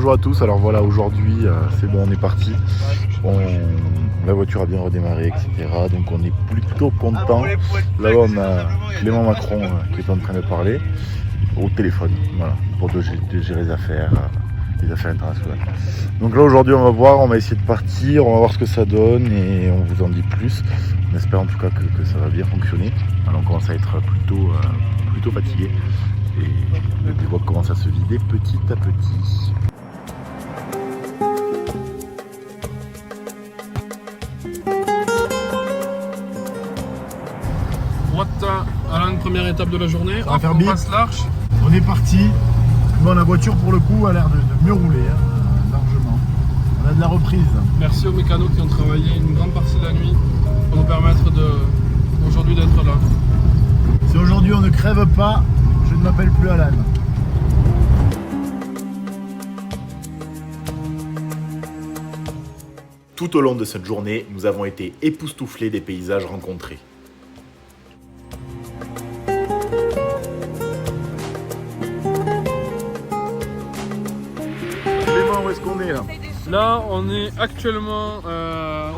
Bonjour à tous, alors voilà, aujourd'hui c'est bon, on est parti. La voiture a bien redémarré, etc. Donc on est plutôt content. Là on a Clément Macron qui est en train de parler au téléphone, voilà, pour de gérer les affaires internationales. Donc là aujourd'hui on va voir, on va essayer de partir, on va voir ce que ça donne et on vous en dit plus. On espère en tout cas que ça va bien fonctionner. Alors on commence à être plutôt fatigué. Et le dévoi commence à se vider petit à petit. Droite, Alain, première étape de la journée. Ça va faire bip. On passe l'arche. On est parti. Bon, la voiture pour le coup a l'air de mieux rouler, largement. On a de la reprise. Merci aux mécanos qui ont travaillé une grande partie de la nuit pour nous permettre aujourd'hui d'être là. Si aujourd'hui on ne crève pas, je ne m'appelle plus Alan. Tout au long de cette journée, nous avons été époustouflés des paysages rencontrés. Clément, où est-ce qu'on est là? Là, on est actuellement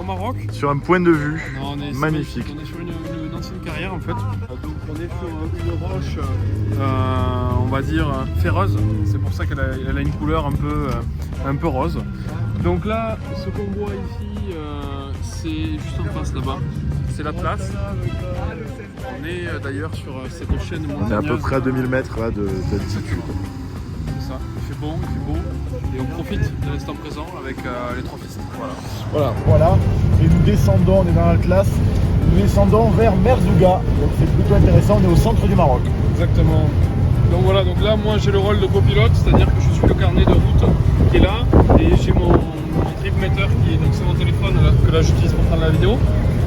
au Maroc. Sur un point de vue magnifique. On est sur une ancienne carrière en fait. Donc on est sur une roche, on va dire ferreuse. C'est pour ça qu'elle a une couleur un peu rose. Donc là, ce qu'on voit ici, c'est juste en face là-bas. C'est l'Atlas. On est d'ailleurs sur cette chaîne montagneuse. On est à peu près à 2000 mètres d'altitude. C'est ça, il fait bon, il fait beau. Et on profite de l'instant présent avec les trois pistes. Voilà. Et nous descendons, on est dans l'Atlas. Nous descendons vers Merzouga. Donc c'est plutôt intéressant, on est au centre du Maroc. Exactement. Donc voilà, donc là moi j'ai le rôle de copilote, c'est-à-dire que je suis le carnet de route qui est là et j'ai mon trip meter qui est, donc c'est mon téléphone là, que là j'utilise pour prendre la vidéo.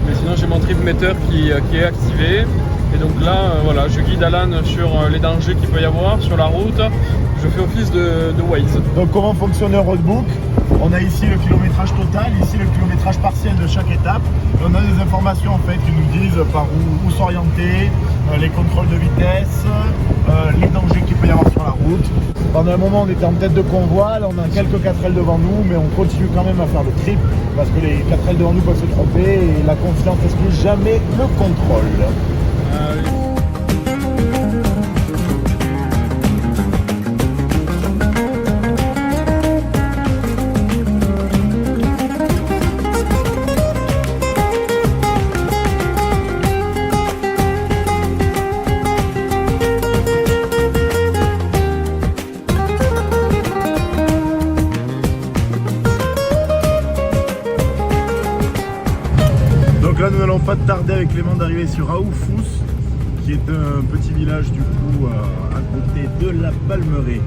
Mais sinon j'ai mon trip meter qui est activé. Et donc là, voilà, je guide Alan sur les dangers qu'il peut y avoir sur la route. Je fais office de Waze. Donc comment fonctionne un roadbook? On a ici le kilométrage total, ici le kilométrage partiel de chaque étape. Et on a des informations en fait qui nous disent par où s'orienter, les contrôles de vitesse, les dangers qu'il peut y avoir sur la route. Pendant un moment on était en tête de convoi, là on a quelques 4L devant nous, mais on continue quand même à faire le trip parce que les 4L devant nous peuvent se tromper et la confiance n'exclut jamais le contrôle. Donc là nous n'allons pas tarder avec Clément d'arriver sur Aoufous, qui est un petit village du coup à côté de la Palmeraie.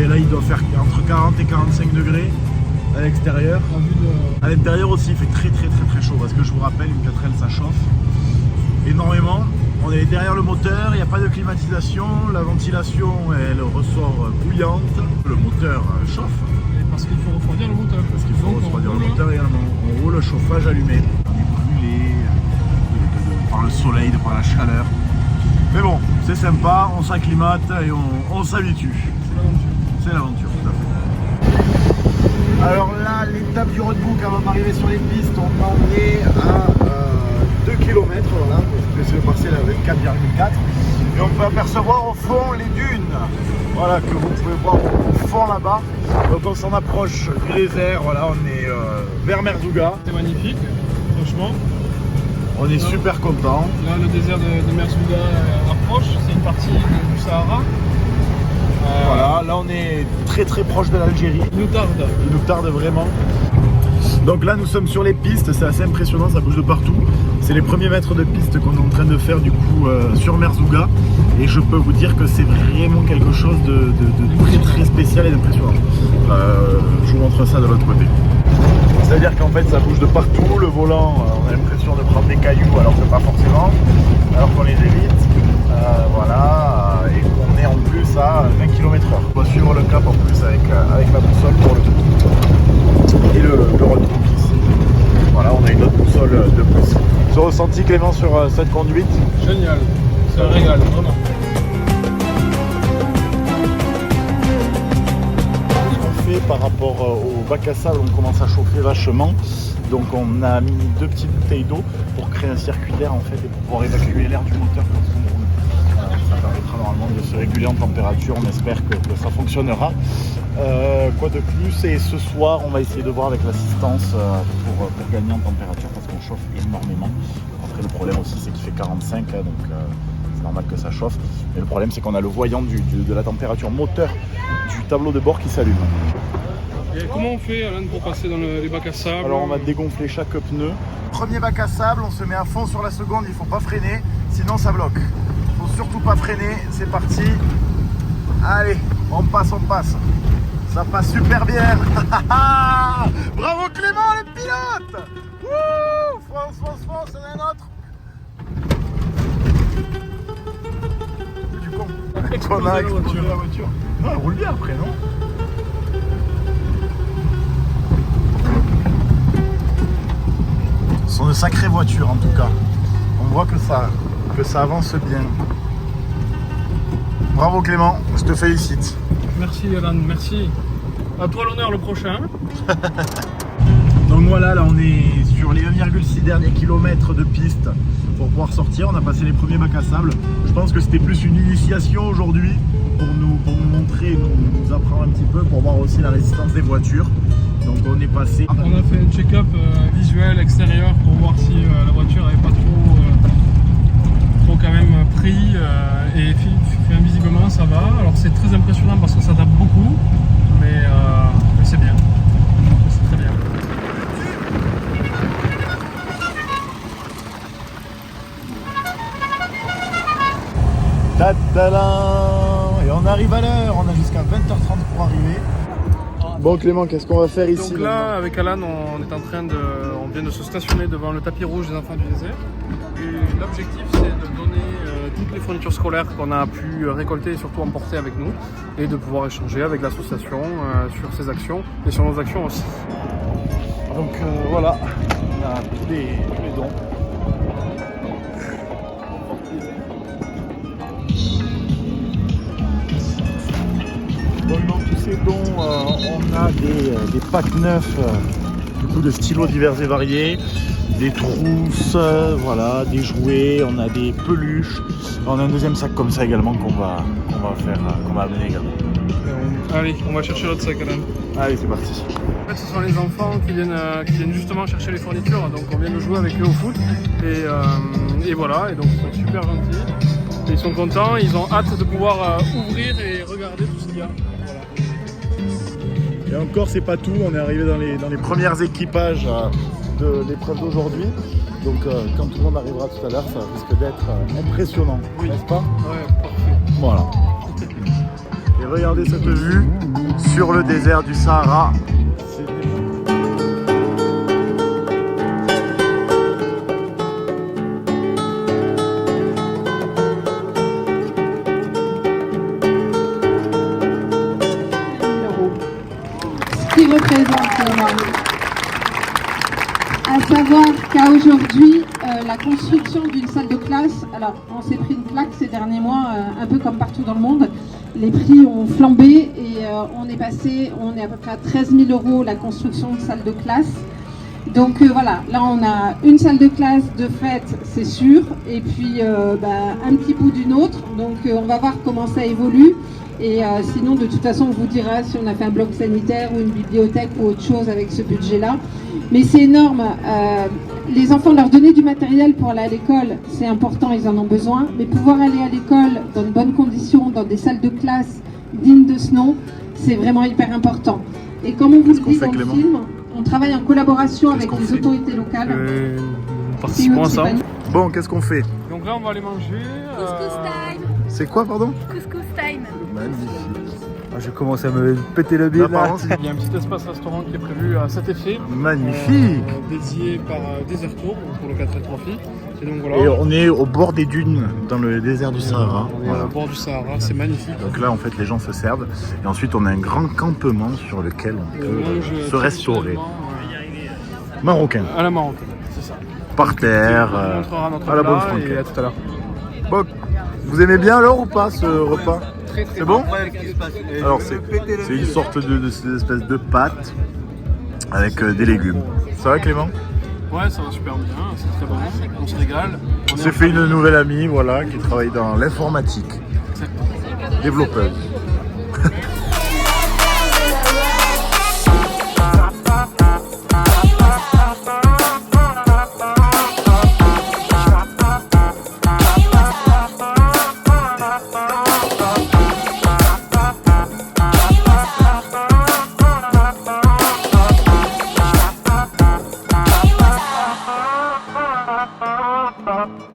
Là il doit faire entre 40 et 45 degrés à l'extérieur. À l'intérieur aussi il fait très chaud parce que je vous rappelle une 4L ça chauffe énormément. On est derrière le moteur, il n'y a pas de climatisation, la ventilation elle ressort bouillante, le moteur chauffe. Et parce qu'il faut refroidir le moteur. Parce qu'il faut refroidir le moteur également. On roule le chauffage allumé. On est brûlé par le soleil, par la chaleur. Mais bon, c'est sympa, on s'acclimate et on s'habitue. C'est l'aventure, tout à fait. Alors là, l'étape du roadbook avant d'arriver sur les pistes, on en est à 2 km, voilà, parce que c'est parti à 24,4. Et on peut apercevoir au fond les dunes, voilà, que vous pouvez voir au fond là-bas. Donc on s'en approche du désert, voilà, on est vers Merzouga. C'est magnifique, franchement. On est super content. Là, le désert de Merzouga approche, c'est une partie du Sahara. Voilà, là on est très proche de l'Algérie. Il nous tarde vraiment. Donc là nous sommes sur les pistes, c'est assez impressionnant, ça bouge de partout. C'est les premiers mètres de piste qu'on est en train de faire du coup sur Merzouga. Et je peux vous dire que c'est vraiment quelque chose de très spécial et d'impressionnant. Je vous montre ça de l'autre côté. C'est-à-dire qu'en fait ça bouge de partout, le volant on a l'impression de prendre des cailloux alors que pas forcément, alors qu'on les évite. Voilà, et qu'on est en plus à 20 km/h. On va suivre le cap en plus avec la boussole pour le coup. Et le roadbook ici. Voilà, on a une autre boussole de plus. Tu as ressenti Clément sur cette conduite? Génial, c'est un régal, vraiment. On fait chauffer par rapport au bac à sable, on commence à chauffer vachement. Donc on a mis 2 petites bouteilles d'eau pour créer un circuit d'air en fait et pour pouvoir évacuer l'air du moteur quand on roule. Ça permettra normalement de se réguler en température, on espère que ça fonctionnera. Quoi de plus, et ce soir on va essayer de voir avec l'assistance pour gagner en température parce qu'on chauffe énormément. Après le problème aussi c'est qu'il fait 45 là, donc c'est normal que ça chauffe. Mais le problème c'est qu'on a le voyant de la température moteur du tableau de bord qui s'allume. Et comment on fait, Alan, pour passer dans les bacs à sable? Alors on va dégonfler chaque pneu. Premier bac à sable, on se met à fond sur la seconde, il ne faut pas freiner, sinon ça bloque. Il ne faut surtout pas freiner, c'est parti. Allez, on passe. Ça passe super bien. Bravo Clément, le pilote. Wouh, France, il y en a un autre. Du con. On a explosé la voiture. Non, elle roule bien après, non? Ce sont de sacrées voitures en tout cas. On voit que ça avance bien. Bravo Clément, je te félicite. Merci Alan, merci. À toi l'honneur le prochain. Donc voilà, là on est sur les 1,6 derniers kilomètres de piste pour pouvoir sortir. On a passé les premiers bacs à sable. Je pense que c'était plus une initiation aujourd'hui pour nous montrer, nous apprendre un petit peu, pour voir aussi la résistance des voitures. Donc on est passé. On a fait un check-up visuel extérieur pour voir si la voiture n'avait pas trop quand même pris et visiblement ça va. Alors c'est très impressionnant parce que ça tape beaucoup, mais c'est bien, c'est très bien. Tadadam! Et on arrive à l'heure, on a jusqu'à 20h30 pour arriver. Bon Clément, qu'est-ce qu'on va faire ici? Donc là, avec Alan, on vient de se stationner devant le tapis rouge des enfants du désert. Et l'objectif, c'est de donner toutes les fournitures scolaires qu'on a pu récolter et surtout emporter avec nous, et de pouvoir échanger avec l'association sur ses actions et sur nos actions aussi. Donc voilà, on a tous les dons. Donc dans tous ces dons, on a des packs neufs du coup, de stylos divers et variés, des trousses, voilà, des jouets, on a des peluches. On a un deuxième sac comme ça également qu'on va amener également. Allez, on va chercher l'autre sac, Alan. Allez, c'est parti. En fait, ce sont les enfants qui viennent justement chercher les fournitures, donc on vient de jouer avec eux au foot. Et voilà, et donc ils sont super gentils. Ils sont contents, ils ont hâte de pouvoir ouvrir et regarder tout ce qu'il y a. Voilà. Et encore, c'est pas tout, on est arrivé dans les premiers équipages de l'épreuve d'aujourd'hui. Donc quand tout le monde arrivera tout à l'heure, ça risque d'être impressionnant, oui. N'est-ce pas? Ouais, parfait. Voilà. Et regardez cette vue sur le désert du Sahara. Qui représente à savoir qu'à aujourd'hui, la construction d'une salle de classe, alors on s'est pris une claque ces derniers mois, un peu comme partout dans le monde, les prix ont flambé et on est à peu près à 13 000 € la construction de salle de classe. Donc voilà, là on a une salle de classe de fait, c'est sûr, et puis un petit bout d'une autre, donc on va voir comment ça évolue. Et sinon, de toute façon, on vous dira si on a fait un bloc sanitaire ou une bibliothèque ou autre chose avec ce budget-là. Mais c'est énorme. Les enfants, leur donner du matériel pour aller à l'école, c'est important, ils en ont besoin. Mais pouvoir aller à l'école dans de bonnes conditions, dans des salles de classe dignes de ce nom, c'est vraiment hyper important. Et comme on vous le dit dans le film, on travaille en collaboration avec les autorités locales. Participons à ça. Bon, qu'est-ce qu'on fait? Donc là, on va aller manger. Couscous time. C'est quoi, pardon? Couscous time. Magnifique. Ah, je commence à me péter le bide là. Il y a un petit espace restaurant qui est prévu à cet effet. Magnifique. Dédié par Desert Tour pour le 4 Trophy. Et donc voilà. Et on est au bord des dunes, dans le désert du Sahara. On est au bord du Sahara, c'est magnifique. Donc là, en fait, les gens se servent. Et ensuite, on a un grand campement sur lequel on peut se restaurer. Marocain. À la marocaine, c'est ça. Par terre, On montrera notre à la bonne plat et franquette. à tout à l'heure. Bon, vous aimez bien alors ou pas ce repas? C'est bon? Alors c'est une sorte de ces espèces de pâtes avec des légumes. Ça va Clément? Ouais, ça va super bien, c'est très bon, on se régale. On s'est fait une nouvelle amie, voilà, qui travaille dans l'informatique. Développeuse.